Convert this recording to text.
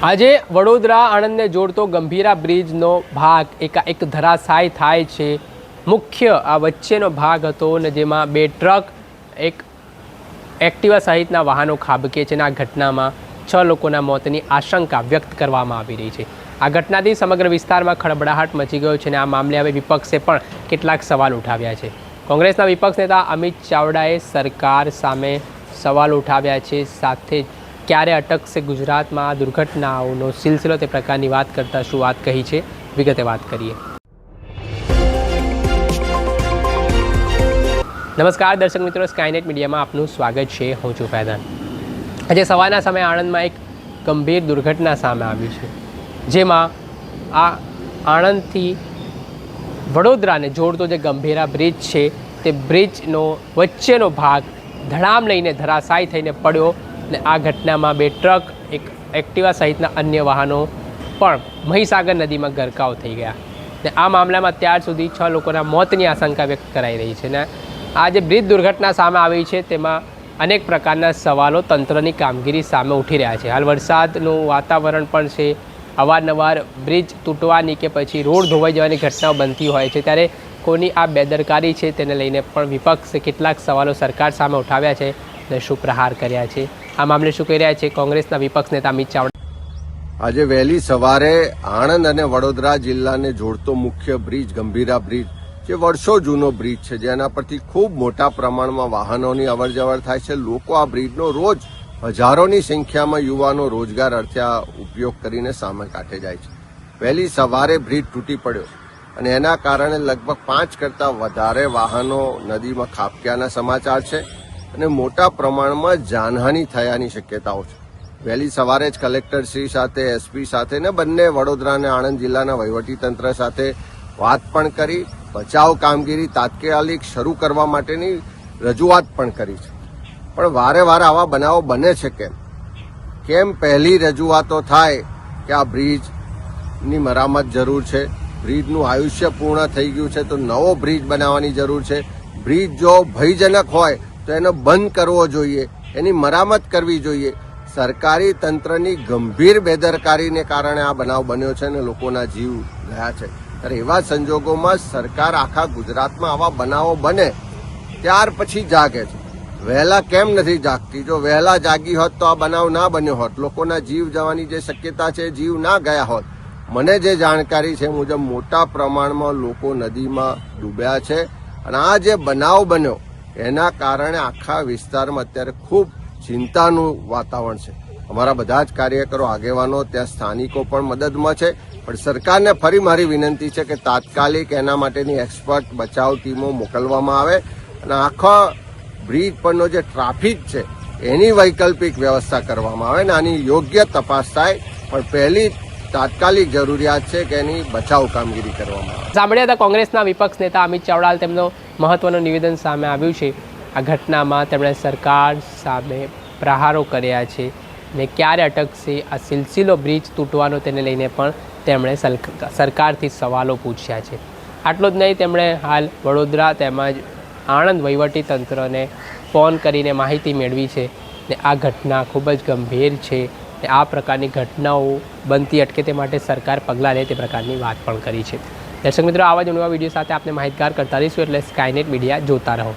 આજે વડોદરા આણંદને જોડતો ગંભીરા બ્રિજનો ભાગ એક ધરાશાયી થાય છે। મુખ્ય આ વચ્ચેનો ભાગ હતો ને જેમાં બે ટ્રક એક એક્ટિવા સહિતના વાહનો ખાબકે છે। આ ઘટનામાં 6 લોકોના મોતની આશંકા વ્યક્ત કરવામાં આવી રહી છે। આ ઘટનાથી સમગ્ર વિસ્તારમાં ખળબળાહટ મચી ગયો છે અને આ મામલે હવે વિપક્ષે પણ કેટલાક સવાલ ઉઠાવ્યા છે। કોંગ્રેસના વિપક્ષ નેતા અમિત ચાવડાએ સરકાર સામે સવાલ ઉઠાવ્યા છે। સાથે ક્યારે અટકશે ગુજરાતમાં આ દુર્ઘટનાઓનો સિલસિલો તે પ્રકારની વાત કરતા શું વાત કહી છે, વિગતે વાત કરીએ। નમસ્કાર દર્શક મિત્રો, સ્કાયનેટ મીડિયામાં આપનું સ્વાગત છે। હું છું ફૈઝાન। આજે સવારના સમયે આણંદમાં એક ગંભીર દુર્ઘટના સામે આવી છે, જેમાં આ આણંદથી વડોદરાને જોડતો જે ગંભીરા બ્રિજ છે તે બ્રિજનો વચ્ચેનો ભાગ ધડામ લઈને ધરાશાયી થઈને પડ્યો અને આ ઘટનામાં બે ટ્રક એક એક્ટિવા સહિતના અન્ય વાહનો પણ મહીસાગર નદીમાં ગરકાવ થઈ ગયા ને આ મામલામાં અત્યાર સુધી 6 લોકોના મોતની આશંકા વ્યક્ત કરાઈ રહી છે ને આ જે બ્રિજ દુર્ઘટના સામે આવી છે તેમાં અનેક પ્રકારના સવાલો તંત્રની કામગીરી સામે ઉઠી રહ્યા છે। હાલ વરસાદનું વાતાવરણ પણ છે, અવારનવાર બ્રિજ તૂટવાની કે પછી રોડ ધોવાઈ જવાની ઘટનાઓ બનતી હોય છે, ત્યારે કોની આ બેદરકારી છે તેને લઈને પણ વિપક્ષે કેટલાક સવાલો સરકાર સામે ઉઠાવ્યા છે અને શું પ્રહાર કર્યા છે। આ મામલે શું કહી રહ્યા છે કોંગ્રેસના વિપક્ષ નેતા અમિત ચાવડા? આજે વહેલી સવારે આણંદ અને વડોદરા જિલ્લાને જોડતો મુખ્ય બ્રિજ ગંભીરા બ્રિજ, જે વર્ષો જૂનો બ્રિજ છે, જેના પરથી ખૂબ મોટા પ્રમાણમાં વાહનોની અવરજવર થાય છે। લોકો આ બ્રિજનો રોજ હજારોની સંખ્યામાં યુવાનો રોજગાર અર્થે આ ઉપયોગ કરીને સામે કાંઠે જાય છે। વહેલી સવારે બ્રિજ તૂટી પડ્યો અને એના કારણે લગભગ 5 કરતાં વધારે વાહનો નદીમાં ખાબક્યાના સમાચાર છે અને મોટા પ્રમાણમાં જાનહાનિ થયાની શક્યતાઓ છે। વહેલી સવારે જ કલેક્ટરશ્રી સાથે, એસપી સાથે ને બંને વડોદરા અને આણંદ જિલ્લાના વહીવટીતંત્ર સાથે વાત પણ કરી, બચાવ કામગીરી તાત્કાલિક શરૂ કરવા માટેની રજૂઆત પણ કરી છે। પણ વારે વારે આવા બનાવો બને છે કેમ? પહેલી રજૂઆતો થાય કે આ બ્રિજની મરામત જરૂર છે, બ્રિજનું આયુષ્ય પૂર્ણ થઈ ગયું છે તો નવો બ્રિજ બનાવવાની જરૂર છે। બ્રિજ જો ભયજનક હોય તો એને બંધ કરવો જોઈએ, એની મરામત કરવી જોઈએ। સરકારી તંત્રની ગંભીર બેદરકારીને કારણે આ બનાવ બન્યો છે અને લોકોના જીવ ગયા છે। ત્યારે એવા સંજોગોમાં સરકાર આખા ગુજરાતમાં આવા બનાવો બને ત્યાર પછી જાગે છે, વહેલા કેમ નથી જાગતી? જો વહેલા જાગી હોત તો આ બનાવ ના બન્યો હોત, લોકોના જીવ જવાની જે શક્યતા છે, જીવ ના ગયા હોત। મને જે જાણકારી છે મુજબ મોટા પ્રમાણમાં લોકો નદીમાં ડૂબ્યા છે અને આ જે બનાવ બન્યો એના કારણે આખા વિસ્તારમાં અત્યારે ખૂબ ચિંતાનું વાતાવરણ છે। અમારા બધા જ કાર્યકરો, આગેવાનો, ત્યાં સ્થાનિકો પણ મદદમાં છે, પણ સરકારને ફરી મારી વિનંતી છે કે તાત્કાલિક એના માટેની એક્સપર્ટ બચાવ ટીમો મોકલવામાં આવે અને આખા બ્રિજ પરનો જે ટ્રાફિક છે એની વૈકલ્પિક વ્યવસ્થા કરવામાં આવે અને આની યોગ્ય તપાસ થાય। પણ પહેલી તાત્કાલિક જરૂરિયાત છે કે એની બચાવ કામગીરી કરવામાં આવે। સાંભળ્યા હતા કોંગ્રેસના વિપક્ષ નેતા અમિત ચાવડા। તેમનો મહત્વનું નિવેદન સામે આવ્યું છે। આ ઘટનામાં તેમણે સરકાર સામે પ્રહારો કર્યા છે ને ક્યારે અટકશે આ સિલસિલો બ્રિજ તૂટવાનો તેને લઈને પણ તેમણે સરકારથી સવાલો પૂછ્યા છે। આટલું જ નહીં, તેમણે હાલ વડોદરા તેમજ આણંદ વહીવટી તંત્રને ફોન કરીને માહિતી મેળવી છે ને આ ઘટના ખૂબ જ ગંભીર છે ને આ પ્રકારની ઘટનાઓ બનતી અટકે તે માટે સરકાર પગલાં લે તે પ્રકારની વાત પણ કરી છે। દર્શક મિત્રો, આવા જ નવા વિડીયો સાથે આપણે માહિતગાર કરતા રહીશું, એટલે સ્કાયનેટ મીડિયા જોતા રહો।